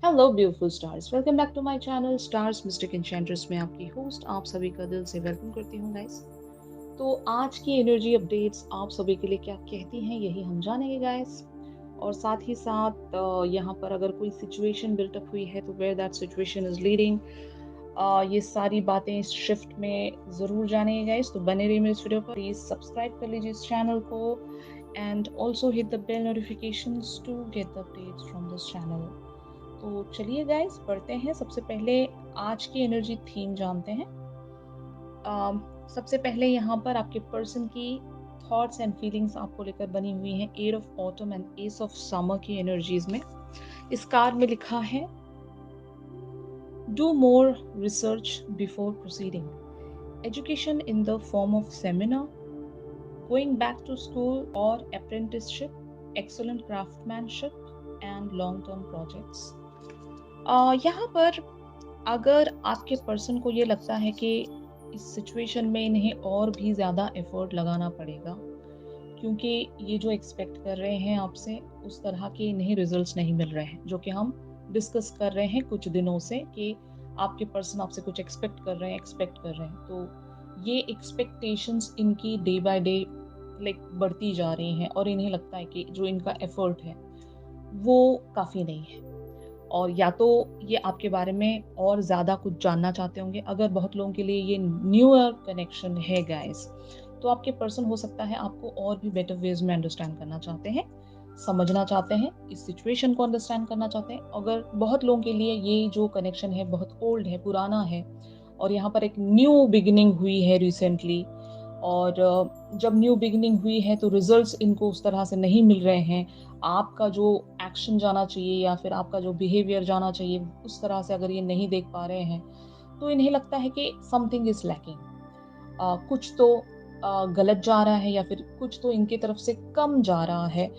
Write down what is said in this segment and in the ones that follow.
Hello beautiful stars, welcome back to my channel stars mystic enchantress में आपकी host आप सभी का दिल से वेलकम करती हूँ गाइस। तो आज की एनर्जी अपडेट्स आप सभी के लिए क्या कहती हैं यही हम जानेंगे गाइस। और साथ ही साथ यहाँ पर अगर कोई सिचुएशन बिल्टअप हुई है तो where that situation is leading, ये सारी बातें इस शिफ्ट में ज़रूर जानेंगे गाइस। तो बने रहिए मेरे इस वीडियो पर, प्लीज़ सब्सक्राइब कर लीजिए इस चैनल को and also hit the bell notifications to get the updates from this channel. तो चलिए गाइस पढ़ते हैं। सबसे पहले आज की एनर्जी थीम जानते हैं। सबसे पहले यहाँ पर आपके पर्सन की थॉट्स एंड फीलिंग्स आपको लेकर बनी हुई हैं। Eight of autumn and ace of summer की एनर्जीज में इस कार्ड में लिखा है do more research before proceeding, education in the form of seminar, going back to school और apprenticeship, excellent craftsmanship and long term projects. यहाँ पर अगर आपके पर्सन को ये लगता है कि इस सिचुएशन में इन्हें और भी ज़्यादा एफर्ट लगाना पड़ेगा, क्योंकि ये जो एक्सपेक्ट कर रहे हैं आपसे उस तरह के इन्हें रिजल्ट्स नहीं मिल रहे हैं, जो कि हम डिस्कस कर रहे हैं कुछ दिनों से कि आपके पर्सन आपसे कुछ एक्सपेक्ट कर रहे हैं। तो ये एक्सपेक्टेशंस इनकी डे बाय डे लाइक बढ़ती जा रही हैं और इन्हें लगता है कि जो इनका एफर्ट है वो काफ़ी नहीं है। और या तो ये आपके बारे में और ज़्यादा कुछ जानना चाहते होंगे। अगर बहुत लोगों के लिए ये न्यूअर कनेक्शन है गाइस, तो आपके पर्सन हो सकता है आपको और भी बेटर वेज में अंडरस्टैंड करना चाहते हैं, समझना चाहते हैं, इस सिचुएशन को अंडरस्टैंड करना चाहते हैं। अगर बहुत लोगों के लिए ये जो कनेक्शन है बहुत ओल्ड है, पुराना है, और यहाँ पर एक न्यू बिगिनिंग हुई है रिसेंटली, और जब न्यू बिगिनिंग हुई है तो रिजल्ट्स इनको उस तरह से नहीं मिल रहे हैं। आपका जो एक्शन जाना चाहिए या फिर आपका जो बिहेवियर जाना चाहिए उस तरह से अगर ये नहीं देख पा रहे हैं, तो इन्हें लगता है कि समथिंग इज लैकिंग, कुछ तो गलत जा रहा है या फिर कुछ तो इनकी तरफ से कम जा रहा है,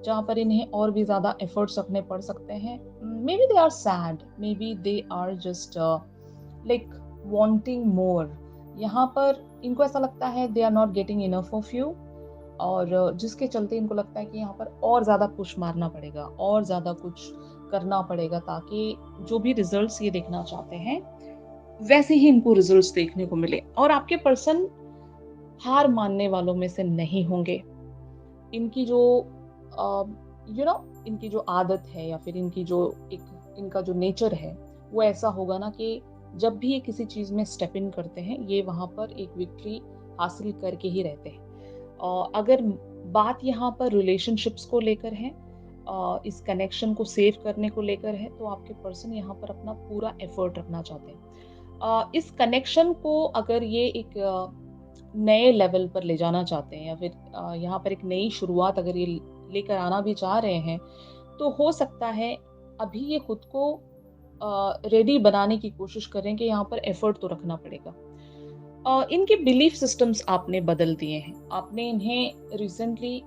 जहाँ पर इन्हें और भी ज़्यादा एफर्ट्स रखने पड़ सकते हैं। Maybe they are sad, maybe they are just like wanting more. यहाँ पर इनको ऐसा लगता है they are not getting enough of you, और जिसके चलते इनको लगता है कि यहाँ पर और ज़्यादा पुश मारना पड़ेगा, और ज़्यादा कुछ करना पड़ेगा, ताकि जो भी रिजल्ट्स ये देखना चाहते हैं वैसे ही इनको रिजल्ट्स देखने को मिले। और आपके पर्सन हार मानने वालों में से नहीं होंगे। इनकी जो इनकी जो आदत है या फिर इनकी जो एक इनका जो नेचर है वो ऐसा होगा ना कि जब भी ये किसी चीज़ में स्टेप इन करते हैं ये वहाँ पर एक विक्ट्री हासिल करके ही रहते हैं। अगर बात यहाँ पर रिलेशनशिप्स को लेकर है, इस कनेक्शन को सेव करने को लेकर है, तो आपके पर्सन यहाँ पर अपना पूरा एफर्ट रखना चाहते हैं। इस कनेक्शन को अगर ये एक नए लेवल पर ले जाना चाहते हैं या फिर यहाँ पर एक नई शुरुआत अगर ये लेकर आना भी चाह रहे हैं, तो हो सकता है अभी ये खुद को रेडी बनाने की कोशिश करें कि यहाँ पर एफर्ट तो रखना पड़ेगा। इनके बिलीफ सिस्टम्स आपने बदल दिए हैं। आपने इन्हें रिसेंटली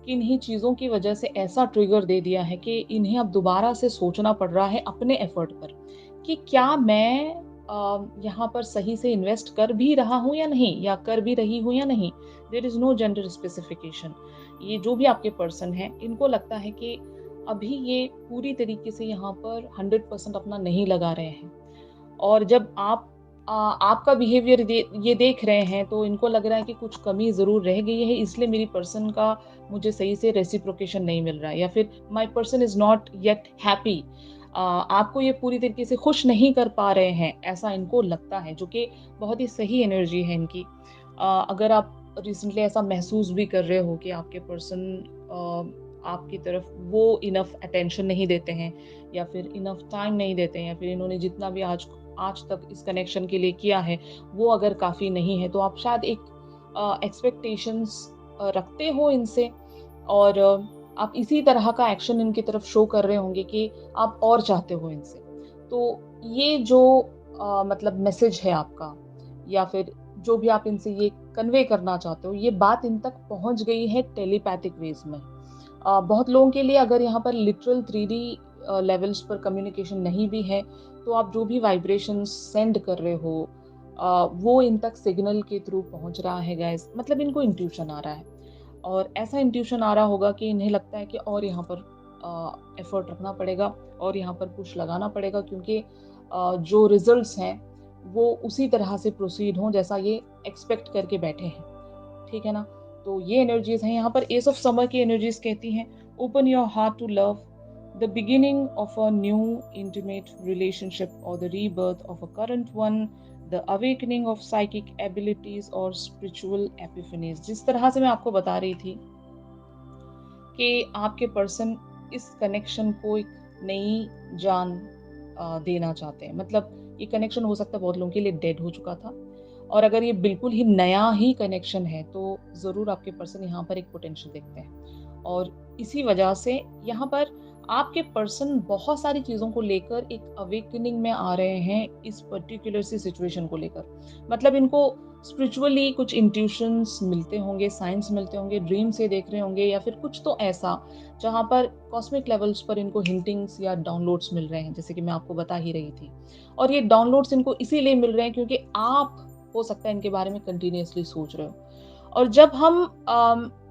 किन्हीं चीज़ों की वजह से ऐसा ट्रिगर दे दिया है कि इन्हें अब दोबारा से सोचना पड़ रहा है अपने एफर्ट पर कि क्या मैं यहाँ पर सही से इन्वेस्ट कर भी रहा हूँ या नहीं, या कर भी रही हूँ या नहीं। There is no gender specification. ये जो भी आपके पर्सन हैं इनको लगता है कि अभी ये पूरी तरीके से यहाँ पर 100% अपना नहीं लगा रहे हैं। और जब आपका बिहेवियर ये देख रहे हैं तो इनको लग रहा है कि कुछ कमी ज़रूर रह गई है, इसलिए मेरी पर्सन का मुझे सही से रेसिप्रोकेशन नहीं मिल रहा है, या फिर my person is not yet happy. आपको ये पूरी तरीके से खुश नहीं कर पा रहे हैं, ऐसा इनको लगता है, जो कि बहुत ही सही एनर्जी है इनकी। अगर आप रिसेंटली ऐसा महसूस भी कर रहे हो कि आपके पर्सन आपकी तरफ वो इनफ अटेंशन नहीं देते हैं या फिर इनफ टाइम नहीं देते हैं, या फिर इन्होंने जितना भी आज आज तक इस कनेक्शन के लिए किया है वो अगर काफ़ी नहीं है, तो आप शायद एक एक्सपेक्टेशंस रखते हो इनसे, और आप इसी तरह का एक्शन इनकी तरफ शो कर रहे होंगे कि आप और चाहते हो इनसे। तो ये जो मतलब मैसेज है आपका, या फिर जो भी आप इनसे ये कन्वे करना चाहते हो, ये बात इन तक पहुंच गई है टेलीपैथिक वेज में। बहुत लोगों के लिए अगर यहाँ पर लिटरल 3D लेवल्स पर कम्युनिकेशन नहीं भी है, तो आप जो भी वाइब्रेशंस सेंड कर रहे हो वो इन तक सिग्नल के थ्रू पहुंच रहा है गाइस। मतलब इनको इंट्यूशन आ रहा है, और ऐसा इंट्यूशन आ रहा होगा कि इन्हें लगता है कि और यहाँ पर एफर्ट रखना पड़ेगा और यहाँ पर पुश लगाना पड़ेगा, क्योंकि जो रिजल्ट्स हैं वो उसी तरह से प्रोसीड हों जैसा ये एक्सपेक्ट करके बैठे हैं, ठीक है ना? तो ये एनर्जीज़ हैं। यहाँ पर एस ऑफ समर की एनर्जीज़ कहती हैं, open your heart to love, the beginning of a new intimate relationship और the rebirth of a current one, the awakening of psychic abilities और स्पिरिचुअल एपिफनीज। जिस तरह से मैं आपको बता रही थी कि आपके पर्सन इस कनेक्शन को एक नई जान देना चाहते हैं। मतलब ये कनेक्शन हो सकता है बहुत लोगों के लिए डेड हो चुका था, और अगर ये बिल्कुल ही नया ही कनेक्शन है तो ज़रूर आपके पर्सन यहाँ पर एक पोटेंशियल देखते हैं। और इसी वजह से यहाँ पर आपके पर्सन बहुत सारी चीज़ों को लेकर एक अवेकनिंग में आ रहे हैं इस पर्टिकुलर सी सिचुएशन को लेकर। मतलब इनको स्पिरिचुअली कुछ इंट्यूशंस मिलते होंगे, साइंस मिलते होंगे, ड्रीम से देख रहे होंगे, या फिर कुछ तो ऐसा जहाँ पर कॉस्मिक लेवल्स पर इनको हिंटिंग्स या डाउनलोड्स मिल रहे हैं, जैसे कि मैं आपको बता ही रही थी। और ये डाउनलोड्स इनको इसीलिए मिल रहे हैं क्योंकि आप हो सकता है इनके बारे में कंटिन्यूअसली सोच रहे हो। और जब हम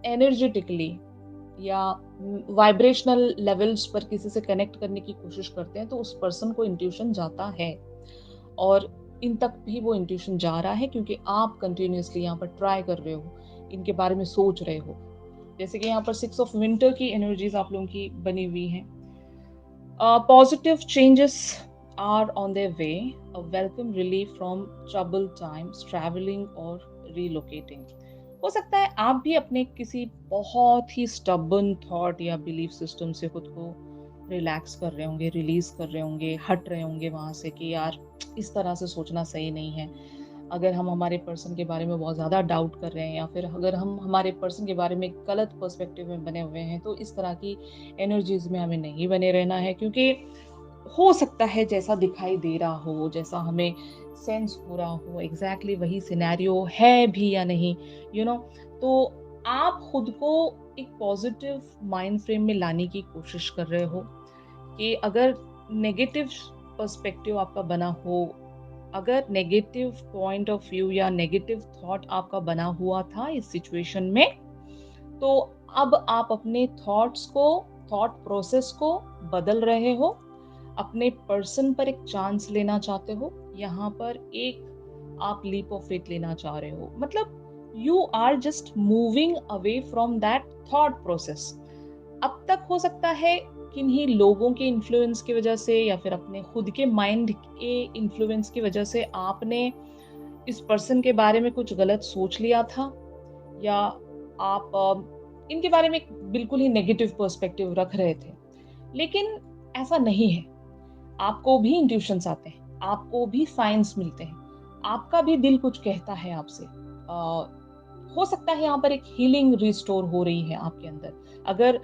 एनर्जेटिकली या वाइब्रेशनल लेवल्स पर किसी से कनेक्ट करने की कोशिश करते हैं तो उस पर्सन को इंट्यूशन जाता है, और इन तक भी वो इंट्यूशन जा रहा है क्योंकि आप कंटिन्यूअसली यहाँ पर ट्राई कर रहे हो, इनके बारे में सोच रहे हो। जैसे कि यहाँ पर 6 ऑफ विंटर की एनर्जीज आप लोगों की बनी हुई हैं। Positive changes are on their way, a welcome relief from trouble times, travelling और रीलोकेटिंग। हो सकता है आप भी अपने किसी बहुत ही स्टबर्न थॉट या बिलीफ सिस्टम से खुद को रिलैक्स कर रहे होंगे, रिलीज कर रहे होंगे, हट रहे होंगे वहां से कि यार इस तरह से सोचना सही नहीं है। अगर हम हमारे पर्सन के बारे में बहुत ज़्यादा डाउट कर रहे हैं, या फिर अगर हम हमारे पर्सन के बारे में गलत पर्सपेक्टिव में बने हुए हैं, तो इस तरह की एनर्जीज में हमें नहीं बने रहना है। क्योंकि हो सकता है जैसा दिखाई दे रहा हो, जैसा हमें सेंस हो रहा हो, एग्जैक्टली वही सिनेरियो है भी या नहीं, यू नो। तो आप खुद को एक पॉजिटिव माइंड फ्रेम में लाने की कोशिश कर रहे हो कि अगर नेगेटिव पर्सपेक्टिव आपका बना हो, अगर नेगेटिव पॉइंट ऑफ व्यू या नेगेटिव थॉट आपका बना हुआ था इस सिचुएशन में, तो अब आप अपने थॉट्स को, थॉट प्रोसेस को बदल रहे हो, अपने पर्सन पर एक चांस लेना चाहते हो, यहाँ पर एक आप लीप ऑफ फेथ लेना चाह रहे हो। मतलब you are just moving away from that thought process. अब तक हो सकता है किन्हीं लोगों के इन्फ्लुएंस की वजह से या फिर अपने खुद के माइंड के इन्फ्लुएंस की वजह से आपने इस पर्सन के बारे में कुछ गलत सोच लिया था, या आप इनके बारे में एक बिल्कुल ही नेगेटिव पर्सपेक्टिव रख रहे थे। लेकिन ऐसा नहीं है। आपको भी इंट्यूशंस आते हैं, आपको भी साइंस मिलते हैं, आपका भी दिल कुछ कहता है आपसे। हो सकता है यहाँ पर एक हीलिंग रिस्टोर हो रही है आपके अंदर। अगर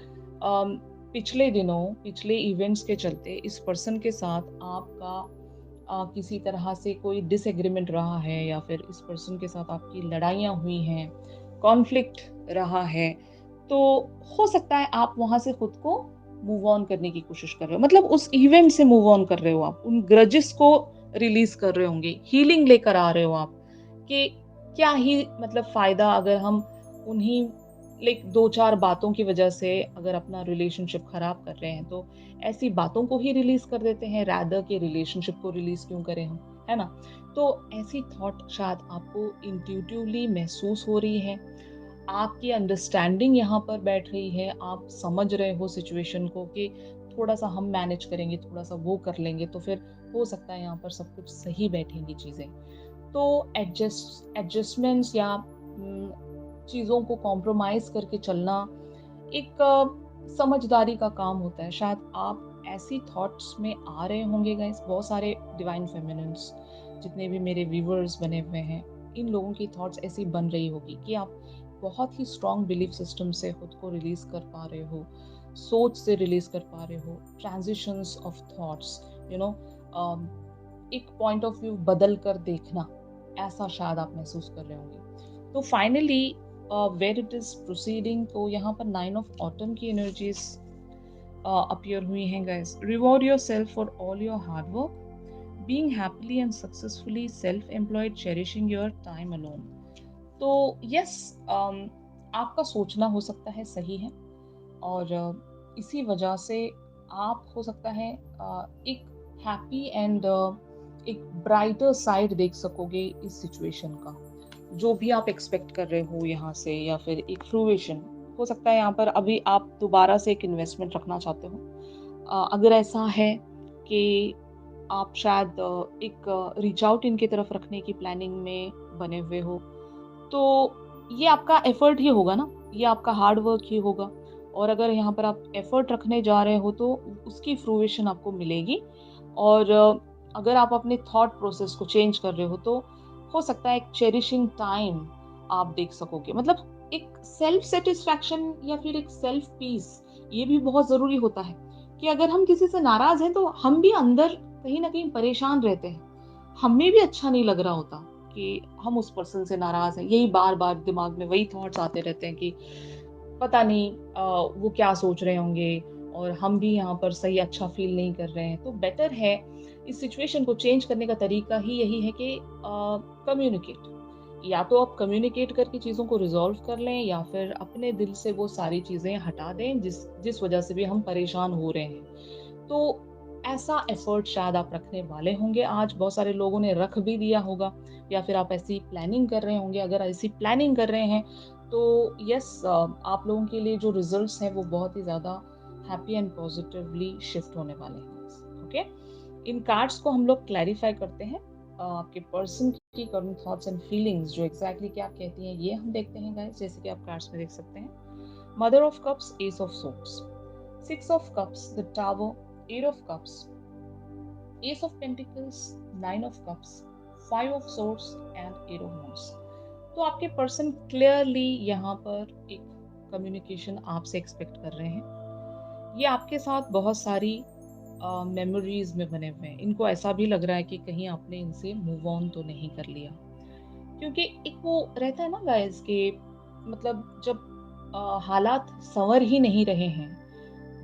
पिछले दिनों, पिछले इवेंट्स के चलते इस पर्सन के साथ आपका किसी तरह से कोई डिसएग्रीमेंट रहा है, या फिर इस पर्सन के साथ आपकी लड़ाइयाँ हुई हैं, कॉन्फ्लिक्ट रहा है, तो हो सकता है आप वहाँ से खुद को मूव ऑन करने की कोशिश कर रहे हो। मतलब उस इवेंट से मूव ऑन कर रहे हो आप, उन ग्रजेस को रिलीज़ कर रहे होंगे, हीलिंग लेकर आ रहे हो आप, कि क्या ही मतलब फ़ायदा अगर हम उन्हीं लाइक 2-4 बातों की वजह से अगर अपना रिलेशनशिप खराब कर रहे हैं, तो ऐसी बातों को ही रिलीज़ कर देते हैं, रादर के रिलेशनशिप को रिलीज़ क्यों करें हम, है ना? तो ऐसी थॉट शायद आपको इंट्यूटिवली महसूस हो रही है, आपकी अंडरस्टैंडिंग यहाँ पर बैठ रही है, आप समझ रहे हो सिचुएशन को कि थोड़ा-सा हम मैनेज करेंगे, थोड़ा-सा वो कर लेंगे, तो फिर हो सकता है यहाँ पर सब कुछ सही बैठेंगी चीज़ें। तो एडजस्टमेंट्स या चीज़ों को कॉम्प्रोमाइज़ करके चलना एक समझदारी का काम होता है। शायद आप ऐसी थॉट्स में आ रहे होंगे गाइस, बहुत सारे डिवाइन फेमिनिन्स जितने भी मेरे व्यूअर्स बने हुए हैं, इन लोगों की थॉट्स ऐसी बन रही होगी कि आप बहुत ही स्ट्रॉन्ग बिलीफ सिस्टम से खुद को रिलीज कर पा रहे हो, सोच से रिलीज कर पा रहे हो, transitions of thoughts, you know, एक पॉइंट ऑफ व्यू बदल कर देखना, ऐसा शायद आप महसूस कर रहे होंगे। तो finally where it is proceeding, तो यहाँ पर 9 ऑफ ऑटम की एनर्जीज अपीयर हुई हैं guys. Reward yourself for all your hard work, being happily and successfully self-employed, cherishing your time alone. तो यस, आपका सोचना हो सकता है सही है, और इसी वजह से आप हो सकता है एक हैप्पी एंड एक ब्राइटर साइड देख सकोगे इस सिचुएशन का। जो भी आप एक्सपेक्ट कर रहे हो यहाँ से या फिर एक फ्रूइशन हो सकता है यहाँ पर अभी आप दोबारा से एक इन्वेस्टमेंट रखना चाहते हो। अगर ऐसा है कि आप शायद एक रीच आउट इनकी तरफ रखने की प्लानिंग में बने हुए हो, तो ये आपका एफर्ट ही होगा ना, ये आपका हार्ड वर्क ही होगा। और अगर यहाँ पर आप एफर्ट रखने जा रहे हो तो उसकी फ्रूइशन आपको मिलेगी। और अगर आप अपने थॉट प्रोसेस को चेंज कर रहे हो सकता है एक चेरिशिंग टाइम आप देख सकोगे। मतलब एक सेल्फ सेटिस्फैक्शन या फिर एक सेल्फ पीस, ये भी बहुत ज़रूरी होता है कि अगर हम किसी से नाराज़ हैं तो हम भी अंदर कहीं न कहीं परेशान रहते हैं। हमें भी अच्छा नहीं लग रहा होता कि हम उस पर्सन से नाराज़ हैं। यही बार-बार दिमाग में वही थॉट्स आते रहते हैं कि पता नहीं वो क्या सोच रहे होंगे और हम भी यहाँ पर सही अच्छा फ़ील नहीं कर रहे हैं। तो बेटर है इस सिचुएशन को चेंज करने का तरीका ही यही है कि कम्युनिकेट। या तो आप कम्युनिकेट करके चीज़ों को रिज़ॉल्व कर लें या फिर अपने दिल से वो सारी चीज़ें हटा दें जिस जिस वज़ह से भी हम परेशान हो रहे हैं। तो ऐसा एफ़र्ट शायद आप रखने वाले होंगे आज, बहुत सारे लोगों ने रख भी दिया होगा या फिर आप ऐसी प्लानिंग कर रहे होंगे। अगर ऐसी प्लानिंग कर रहे हैं तो यस आप लोगों के लिए जो रिजल्ट्स हैं वो बहुत ही ज़्यादा हैप्पी एंड पॉजिटिवली शिफ्ट होने वाले हैं। ओके, इन कार्ड्स को हम लोग क्लैरिफाई करते हैं। आपके पर्सन की करंट थॉट्स एंड फीलिंग्स जो एग्जैक्टली क्या कहती हैं ये हम देखते हैं गाइस, जैसे कि आप कार्ड्स में देख सकते हैं। Mother of cups, ace of swords, six of cups, the tower, eight of cups, ace of pentacles, nine of cups, five of swords and eight of wands। तो आपके पर्सन क्लियरली यहाँ पर एक कम्युनिकेशन आपसे एक्सपेक्ट कर रहे हैं। ये आपके साथ बहुत सारी मेमोरीज में बने हुए हैं। इनको ऐसा भी लग रहा है कि कहीं आपने इनसे मूव ऑन तो नहीं कर लिया। क्योंकि एक वो रहता है ना गाइस कि मतलब जब हालात संवर ही नहीं रहे हैं,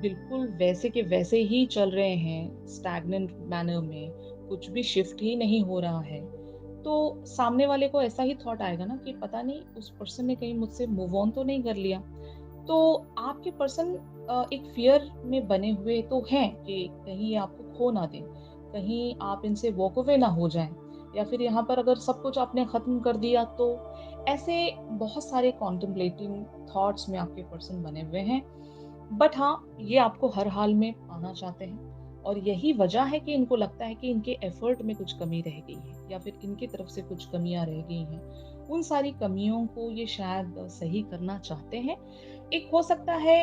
बिल्कुल वैसे के वैसे ही चल रहे हैं स्टैग्नेंट मैनर में, कुछ भी शिफ्ट ही नहीं हो रहा है, तो सामने वाले को ऐसा ही थॉट आएगा ना कि पता नहीं उस पर्सन ने कहीं मुझसे मूव ऑन तो नहीं कर लिया। तो आपके पर्सन एक फ़ियर में बने हुए तो हैं कि कहीं ये आपको खो ना दें, कहीं आप इनसे वॉक अवे ना हो जाएँ या फिर यहाँ पर अगर सब कुछ आपने ख़त्म कर दिया तो ऐसे बहुत सारे कॉन्टेम्प्लेटिंग थॉट्स में आपके पर्सन बने हुए हैं। बट हाँ, ये आपको हर हाल में पाना चाहते हैं और यही वजह है कि इनको लगता है कि इनके एफर्ट में कुछ कमी रह गई है या फिर इनकी तरफ से कुछ कमियां रह गई हैं। उन सारी कमियों को ये शायद सही करना चाहते हैं। एक हो सकता है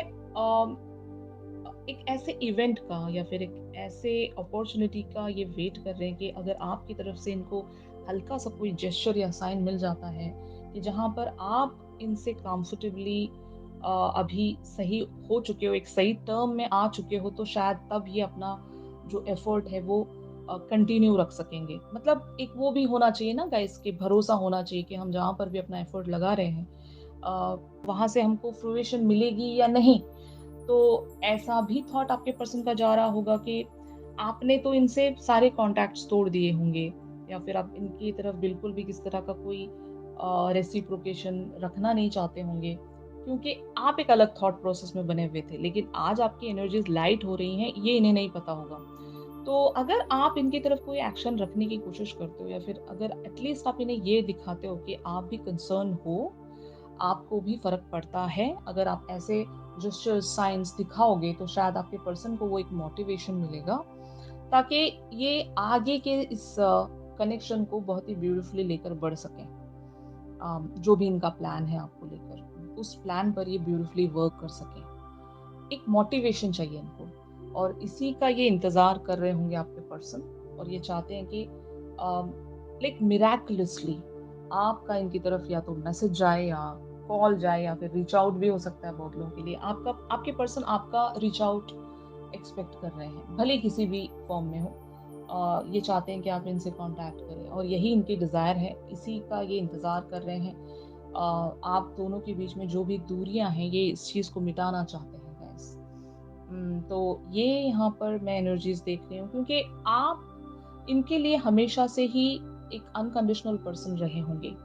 एक ऐसे इवेंट का या फिर एक ऐसे अपॉर्चुनिटी का ये वेट कर रहे हैं कि अगर आपकी तरफ से इनको हल्का सा कोई जेस्चर या साइन मिल जाता है कि जहाँ पर आप इनसे कंफर्टेबली अभी सही हो चुके हो, एक सही टर्म में आ चुके हो, तो शायद तब ये अपना जो एफर्ट है वो कंटिन्यू रख सकेंगे। मतलब एक वो भी होना चाहिए ना गाइस कि भरोसा होना चाहिए कि हम जहाँ पर भी अपना एफर्ट लगा रहे हैं वहाँ से हमको फ्रूइशन मिलेगी या नहीं। तो ऐसा भी थॉट आपके पर्सन का जा रहा होगा कि आपने तो इनसे सारे कॉन्टैक्ट्स तोड़ दिए होंगे या फिर आप इनकी तरफ बिल्कुल भी किसी तरह का कोई रेसिप्रोकेशन रखना नहीं चाहते होंगे क्योंकि आप एक अलग थॉट प्रोसेस में बने हुए थे, लेकिन आज आपकी एनर्जीज लाइट हो रही हैं ये इन्हें नहीं पता होगा। तो अगर आप इनकी तरफ कोई एक्शन रखने की कोशिश करते हो या फिर अगर एटलीस्ट आप इन्हें ये दिखाते हो कि आप भी कंसर्न हो, आपको भी फ़र्क पड़ता है। अगर आप ऐसे जेस्चर्स, साइन्स दिखाओगे तो शायद आपके पर्सन को वो एक मोटिवेशन मिलेगा ताकि ये आगे के इस कनेक्शन को बहुत ही ब्यूटीफुली लेकर बढ़ सकें। जो भी इनका प्लान है आपको लेकर, उस प्लान पर ये ब्यूटीफुली वर्क कर सकें। एक मोटिवेशन चाहिए इनको और इसी का ये इंतज़ार कर रहे होंगे आपके पर्सन और ये चाहते हैं कि लाइक मिराकुलसली आपका इनकी तरफ या तो मैसेज जाए या कॉल जाए या फिर रीच आउट भी हो सकता है बहुत लोगों के लिए। आपका आपके पर्सन आपका रीच आउट एक्सपेक्ट कर रहे हैं, भले किसी भी फॉर्म में हो। ये चाहते हैं कि आप इनसे कांटेक्ट करें और यही इनकी डिज़ायर है, इसी का ये इंतज़ार कर रहे हैं। आप दोनों के बीच में जो भी दूरियां हैं ये इस चीज़ को मिटाना चाहते हैं गाइस। तो ये यहाँ पर मैं एनर्जीज देख रही हूँ क्योंकि आप इनके लिए हमेशा से ही एक अनकंडीशनल पर्सन रहे होंगे।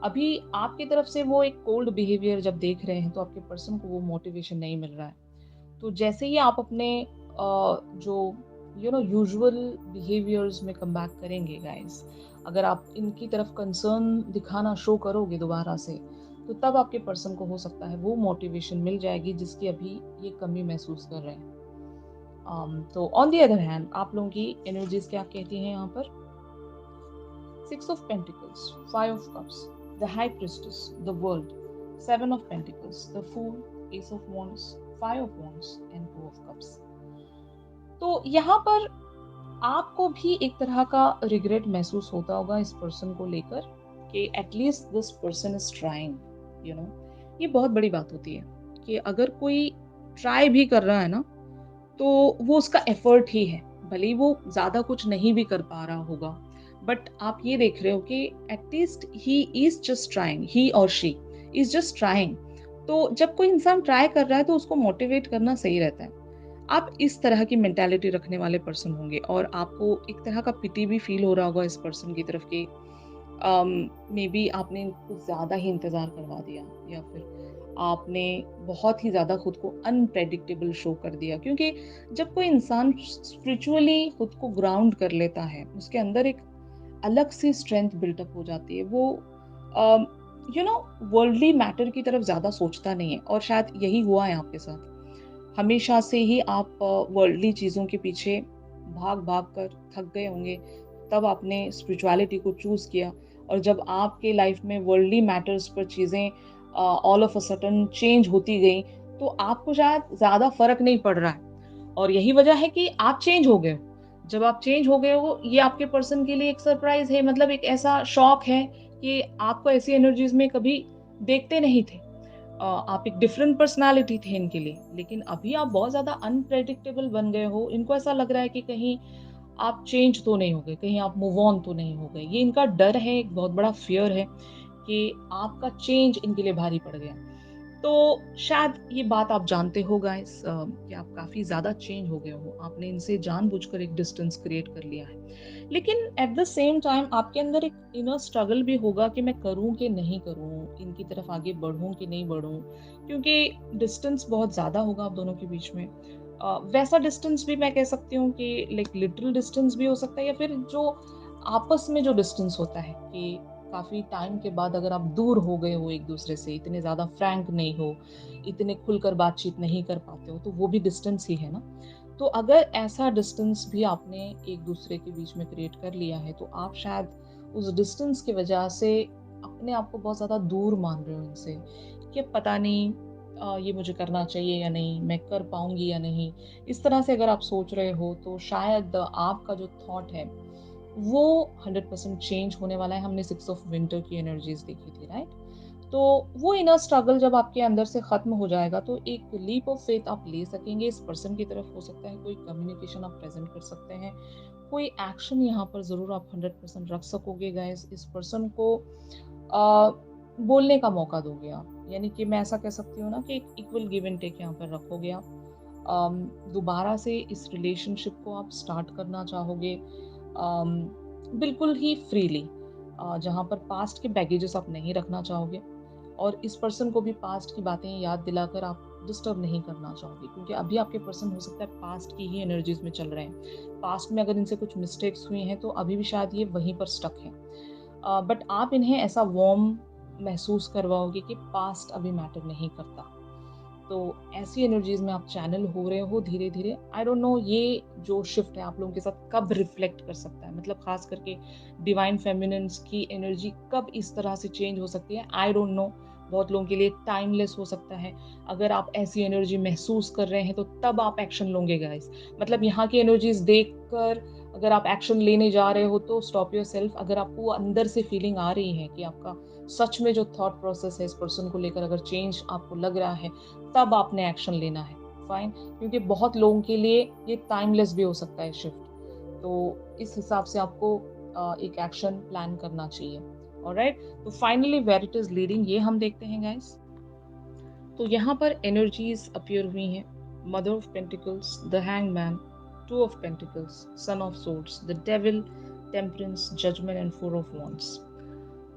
अभी आपकी तरफ से वो एक कोल्ड बिहेवियर जब देख रहे हैं तो आपके पर्सन को वो मोटिवेशन नहीं मिल रहा है। तो जैसे ही आप अपने जो यूजुअल बिहेवियर्स में कम बैक करेंगे गाइस, अगर आप इनकी तरफ कंसर्न दिखाना शो करोगे दोबारा से, तो तब आपके पर्सन को हो सकता है वो मोटिवेशन मिल जाएगी जिसकी अभी ये कमी महसूस कर रहे हैं। तो ऑन द अदर हैंड आप लोगों की एनर्जीज क्या कहती हैं यहाँ पर? 6 of Pentacles, 5 of Cups, the High Priestess, the World, 7 of Pentacles, the Fool, Ace of Wands, 5 of Wands and 2 of Cups. तो यहाँ पर आपको भी एक तरह का रिग्रेट महसूस होता होगा इस पर्सन को लेकर कि at least this person is trying, ये बहुत बड़ी बात होती है कि अगर कोई ट्राई भी कर रहा है ना, तो वो उसका एफर्ट ही है, भले ही वो ज्यादा कुछ नहीं भी कर पा रहा होगा, बट आप ये देख रहे हो कि at least he is just trying, he और शी इज जस्ट ट्राइंग। तो जब कोई इंसान ट्राई कर रहा है तो उसको मोटिवेट करना सही रहता है। आप इस तरह की मेंटालिटी रखने वाले पर्सन होंगे और आपको एक तरह का पिटी भी फील हो रहा होगा इस पर्सन की तरफ कि मे बी आपने कुछ ज़्यादा ही इंतज़ार करवा दिया, या फिर आपने बहुत ही ज़्यादा खुद को अनप्रेडिक्टेबल शो कर दिया। क्योंकि जब कोई इंसान स्पिरिचुअली खुद को ग्राउंड कर लेता है, उसके अंदर एक अलग सी स्ट्रेंथ बिल्टअप हो जाती है। वो वर्ल्डली मैटर की तरफ ज़्यादा सोचता नहीं है, और शायद यही हुआ है आपके साथ। हमेशा से ही आप वर्ल्डली चीज़ों के पीछे भाग भाग कर थक गए होंगे, तब आपने स्पिरिचुअलिटी को चूज़ किया। और जब आपके लाइफ में वर्ल्डली मैटर्स पर चीज़ें all of a sudden change होती गई, तो आपको शायद ज़्यादा फर्क नहीं पड़ रहा है, और यही वजह है कि आप चेंज हो गए हो। जब आप चेंज हो गए हो, ये आपके पर्सन के लिए एक सरप्राइज है, मतलब एक ऐसा शॉक है कि आपको ऐसी एनर्जीज में कभी देखते नहीं थे। आप एक डिफरेंट पर्सनालिटी थे इनके लिए, लेकिन अभी आप बहुत ज्यादा अनप्रेडिक्टेबल बन गए हो। इनको ऐसा लग रहा है कि कहीं आप चेंज तो नहीं हो गए, कहीं आप मूव ऑन तो नहीं हो गए। ये इनका डर है, एक बहुत बड़ा फियर है कि आपका चेंज इनके लिए भारी पड़ गया। तो शायद ये बात आप जानते हो गाइस कि आप काफी ज्यादा चेंज हो गए हो, आपने इनसे जानबूझकर एक डिस्टेंस क्रिएट कर लिया है। लेकिन एट द सेम टाइम आपके अंदर एक इनर स्ट्रगल भी होगा कि मैं करूं कि नहीं करूं, इनकी तरफ आगे बढ़ूं कि नहीं बढ़ूं, क्योंकि डिस्टेंस बहुत ज्यादा होगा आप दोनों के बीच में। वैसा डिस्टेंस भी मैं कह सकती हूँ कि लाइक लिटरल डिस्टेंस भी हो सकता है, या फिर जो आपस में जो डिस्टेंस होता है कि काफी टाइम के बाद अगर आप दूर हो गए हो एक दूसरे से, इतने ज्यादा फ्रैंक नहीं हो, इतने खुलकर बातचीत नहीं कर पाते हो, तो वो भी डिस्टेंस ही है ना। तो अगर ऐसा डिस्टेंस भी आपने एक दूसरे के बीच में क्रिएट कर लिया है, तो आप शायद उस डिस्टेंस की वजह से अपने आप को बहुत ज्यादा दूर मान रहे हो इनसे, कि पता नहीं ये मुझे करना चाहिए या नहीं, मैं कर पाऊंगी या नहीं। इस तरह से अगर आप सोच रहे हो, तो शायद आपका जो थॉट है वो 100% चेंज होने वाला है। हमने 6 of Winter की एनर्जीज देखी थी, राइट? तो वो इनर स्ट्रगल जब आपके अंदर से खत्म हो जाएगा, तो एक लीप ऑफ फेथ आप ले सकेंगे इस पर्सन की तरफ। हो सकता है कोई कम्युनिकेशन आप प्रेजेंट कर सकते हैं, कोई एक्शन यहाँ पर जरूर आप 100% रख सकोगे गाइस। इस पर्सन को बोलने का मौका दोगे आप, यानी कि मैं ऐसा कह सकती हूँ ना कि एक इक्वल गिव एंड टेक यहाँ पर रखोगे आप। दोबारा से इस रिलेशनशिप को आप स्टार्ट करना चाहोगे, बिल्कुल ही फ्रीली, जहाँ पर पास्ट के बैगेजेस आप नहीं रखना चाहोगे, और इस पर्सन को भी पास्ट की बातें याद दिलाकर आप डिस्टर्ब नहीं करना चाहोगे, क्योंकि अभी आपके पर्सन हो सकता है पास्ट की ही एनर्जीज में चल रहे हैं। पास्ट में अगर इनसे कुछ मिस्टेक्स हुई हैं, तो अभी भी शायद ये वहीं पर स्टक हैं। बट आप इन्हें ऐसा वार्म महसूस करवाओगे कि पास्ट अभी मैटर नहीं करता। तो ऐसी एनर्जीज में आप चैनल हो रहे हो धीरे धीरे। आई डोंट नो ये जो शिफ्ट है आप लोगों के साथ कब रिफ्लेक्ट कर सकता है, मतलब खास करके डिवाइन फेमिनिन्स की एनर्जी कब इस तरह से चेंज हो सकती है, आई डोंट नो। बहुत लोगों के लिए टाइमलेस हो सकता है। अगर आप ऐसी एनर्जी महसूस कर रहे हैं, तो तब आप एक्शन लोगे गाइस। मतलब यहाँ की एनर्जीज देखकर अगर आप एक्शन लेने जा रहे हो, तो स्टॉप योर सेल्फ। अगर आपको अंदर से फीलिंग आ रही है कि आपका सच में जो थॉट प्रोसेस है इस पर्सन को लेकर अगर चेंज आपको लग रहा है, तब आपने एक्शन लेना है, फाइन। क्योंकि बहुत लोगों के लिए ये टाइमलेस भी हो सकता है शिफ्ट, तो इस हिसाब से आपको एक एक्शन प्लान करना चाहिए। ऑलराइट, तो finally where it is leading ये हम देखते हैं गाइस। तो यहाँ पर एनर्जीज अपीयर हुई हैं। Mother of pentacles, the hangman, 2 of Pentacles, son of swords, the devil, temperance, judgement and 4 of Wands।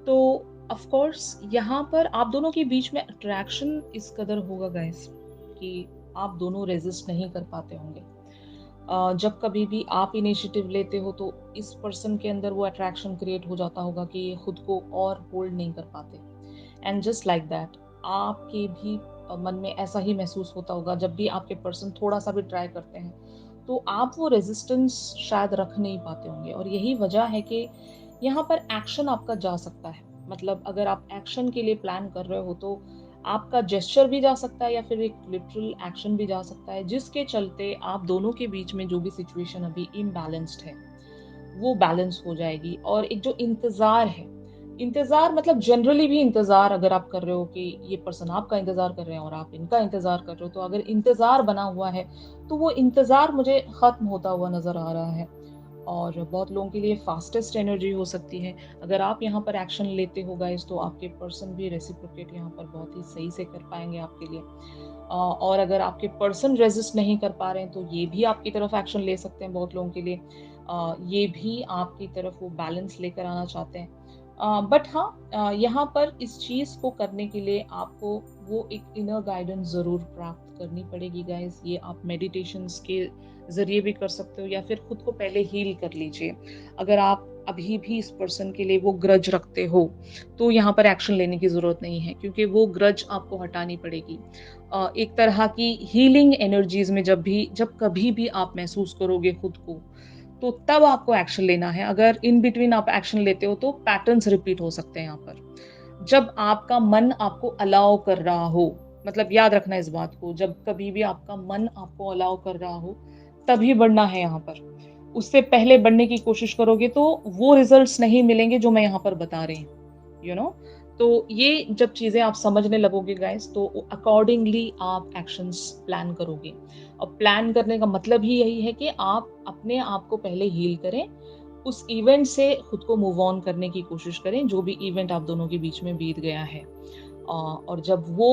तो ऑफ कोर्स यहाँ पर आप दोनों के बीच में अट्रैक्शन इस कदर होगा गाइस कि आप दोनों रेजिस्ट नहीं कर पाते होंगे। जब कभी भी आप इनिशिएटिव लेते हो तो इस पर्सन के अंदर वो अट्रैक्शन क्रिएट हो जाता होगा कि ये खुद को और होल्ड नहीं कर पाते। एंड जस्ट लाइक दैट आपके भी मन में ऐसा ही महसूस होता होगा जब भी आपके पर्सन थोड़ा सा भी ट्राई करते हैं तो आप वो रेजिस्टेंस शायद रख नहीं पाते होंगे। और यही वजह है कि यहाँ पर एक्शन आपका जा सकता है। मतलब अगर आप एक्शन के लिए प्लान कर रहे हो तो आपका जेस्चर भी जा सकता है या फिर एक लिटरल एक्शन भी जा सकता है, जिसके चलते आप दोनों के बीच में जो भी सिचुएशन अभी इम्बैलेंस्ड है वो बैलेंस हो जाएगी। और एक जो इंतजार है, इंतजार मतलब जनरली भी इंतजार अगर आप कर रहे हो कि ये पर्सन आपका इंतजार कर रहे हैं और आप इनका इंतजार कर रहे हो, तो अगर इंतजार बना हुआ है तो वो इंतजार मुझे खत्म होता हुआ नजर आ रहा है। और बहुत लोगों के लिए फास्टेस्ट एनर्जी हो सकती है। अगर आप यहाँ पर एक्शन लेते हो गाइस तो आपके पर्सन भी रेसिप्रोकेट यहाँ पर बहुत ही सही से कर पाएंगे आपके लिए। और अगर आपके पर्सन रेजिस्ट नहीं कर पा रहे हैं तो ये भी आपकी तरफ एक्शन ले सकते हैं। बहुत लोगों के लिए ये भी आपकी तरफ वो बैलेंस लेकर आना चाहते हैं। बट हाँ, यहाँ पर इस चीज़ को करने के लिए आपको वो एक इनर गाइडेंस ज़रूर प्राप्त करनी पड़ेगी गाइस। ये आप मेडिटेशंस के ज़रिए भी कर सकते हो या फिर खुद को पहले हील कर लीजिए। अगर आप अभी भी इस पर्सन के लिए वो ग्रज रखते हो तो यहाँ पर एक्शन लेने की ज़रूरत नहीं है, क्योंकि वो ग्रज आपको हटानी पड़ेगी। एक तरह की हीलिंग एनर्जीज में जब कभी भी आप महसूस करोगे खुद को, तो तब आपको एक्शन लेना है। अगर इन बिटवीन आप एक्शन लेते हो तो पैटर्न्स रिपीट हो सकते हैं यहाँ पर। जब आपका मन आपको अलाउ कर रहा हो, मतलब याद रखना इस बात को, जब कभी भी आपका मन आपको अलाउ कर रहा हो तभी बढ़ना है यहाँ पर। उससे पहले बढ़ने की कोशिश करोगे तो वो रिजल्ट्स नहीं मिलेंगे जो मैं यहाँ पर बता रही हूँ, यू नो। तो ये जब चीजें आप समझने लगोगे गाइस तो अकॉर्डिंगली आप एक्शंस प्लान करोगे। और प्लान करने का मतलब ही यही है कि आप अपने आप को पहले हील करें, उस इवेंट से खुद को मूव ऑन करने की कोशिश करें जो भी इवेंट आप दोनों के बीच में बीत गया है। और जब वो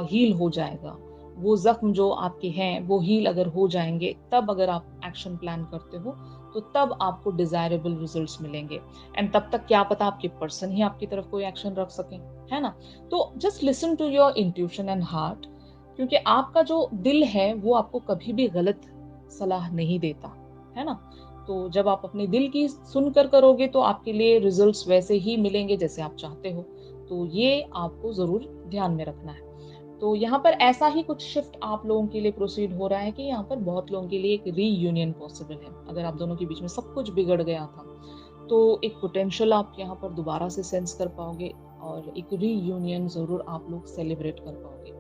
हील हो जाएगा, वो जख्म जो आपके हैं वो हील अगर हो जाएंगे, तब अगर आप एक्शन प्लान करते हो तो तब आपको डिजायरेबल रिजल्ट्स मिलेंगे। एंड तब तक क्या पता आपके पर्सन ही आपकी तरफ कोई एक्शन रख सकें, है ना। तो just listen to your intuition and heart, क्योंकि आपका जो दिल है वो आपको कभी भी गलत सलाह नहीं देता, है ना। तो जब आप अपने दिल की सुनकर करोगे तो आपके लिए रिजल्ट्स वैसे ही मिलेंगे जैसे आप चाहते हो। तो ये आपको जरूर ध्यान में रखना है। तो यहाँ पर ऐसा ही कुछ शिफ्ट आप लोगों के लिए प्रोसीड हो रहा है कि यहाँ पर बहुत लोगों के लिए एक रीयूनियन पॉसिबल है। अगर आप दोनों के बीच में सब कुछ बिगड़ गया था तो एक पोटेंशियल आप यहाँ पर दोबारा से सेंस कर पाओगे और एक रीयूनियन जरूर आप लोग सेलिब्रेट कर पाओगे।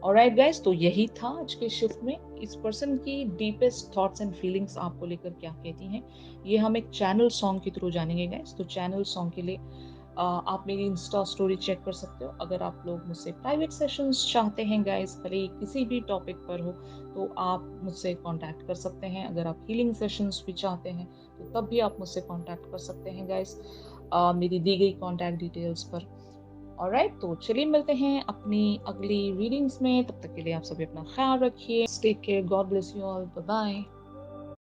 ऑलराइट गाइस, तो यही था आज के शिफ्ट में। इस पर्सन की डीपेस्ट थॉट्स एंड फीलिंग्स आपको लेकर क्या कहती हैं, ये हम एक चैनल सॉन्ग के थ्रू जानेंगे गाइस। तो चैनल सॉन्ग के लिए आप मेरी इंस्टा स्टोरी चेक कर सकते हो। अगर आप लोग मुझसे प्राइवेट सेशंस चाहते हैं गाइस, भले ही किसी भी टॉपिक पर हो, तो आप मुझसे कांटेक्ट कर सकते हैं। अगर आप हीलिंग सेशंस भी चाहते हैं तो तब भी आप मुझसे कांटेक्ट कर सकते हैं गाइस, मेरी दी गई कांटेक्ट डिटेल्स पर। ऑलराइट, तो चलिए मिलते हैं अपनी अगली रीडिंग्स में। तब तक के लिए आप सभी अपना ख्याल रखिए। Take care, God bless you all, bye bye.